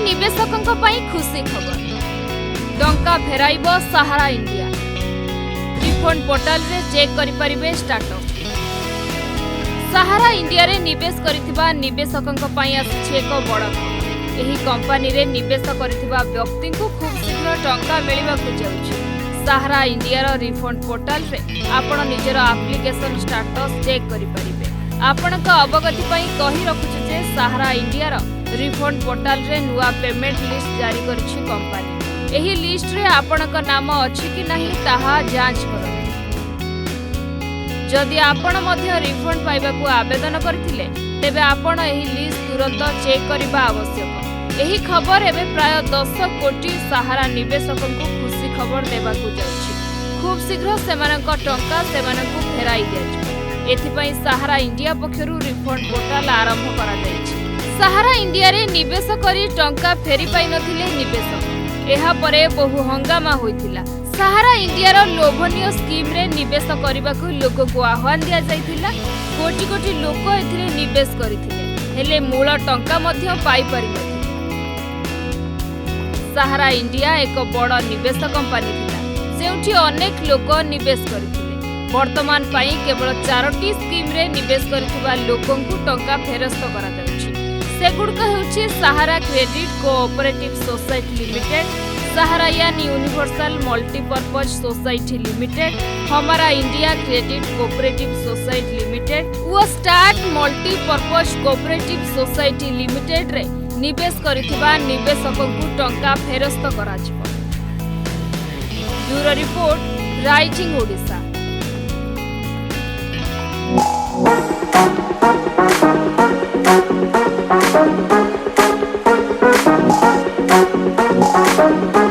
निवेशकों पई खुशी खबर टंका फेराइब सहारा इंडिया रिफंड पोर्टाल रे चेक करि परिबे स्टार्टअप सहारा इंडिया रे निवेश करिथिबा निवेशकों पई आछि एक बड़ खबर। एही कंपनी रे निवेश करिथिबा व्यक्ति को खूब शीघ्र टंका मिलिबा को जाउछि। सहारा इंडिया रो रिफंड पोर्टाल रे आपण निजर एप्लिकेशन स्टेटस चेक करि परिबे। आपणक अवगति पई कहि रखुछु जे सहारा इंडिया रो रिफंड पोर्टाल रे नुआ पेमेंट लिस्ट जारी करछि कंपनी। एही लिस्ट रे आपणक नाम अछि कि नहीं ताहा जांच करु। जदि आपण मध्य रिफंड पाइबा को आवेदन करथिले तेबे आपण एही लिस्ट तुरंत चेक करिबा आवश्यक। एही खबर एबे प्राय 10 कोटी सहारा निवेशकों को खुशी खबर देबा को जाउछि। खूब शीघ्र सेमानक टंका सेमानक फेराई दियाछि। एथिपई सहारा इंडिया पक्षरु रिफंड पोर्टाल आरंभ करा जायछि। सहारा इंडिया रे निवेश करी टंका फेरी पाइ नथिले निवेशक। एहा परे बहु हंगामा होइथिला। सहारा इंडिया रो लोभनीय स्कीम रे निवेश करबा को लोक को आह्वान दिया जायथिला। कोटी कोटी लोक एथिरे निवेश करिथिले हेले मूल टंका मध्य पाइ परिबे। सहारा इंडिया एक बड़ निवेश कंपनी थिला जेउठी अनेक लोक निवेश करिथिले। वर्तमान पाई केवल 4टी स्कीम रे निवेश करथिबा लोकन को टंका फेरस्त करा जाउछि। सेगुडक हेउछि Sahara credit cooperative society limited, Saharayn universal multipurpose society limited, Hamara India credit cooperative society limited वो stars multipurpose cooperative society limited रे निवेश करथिबा निवेशकों को टंका फेरस्त करा जिवो। Bureau report rising Odisha. Thank you.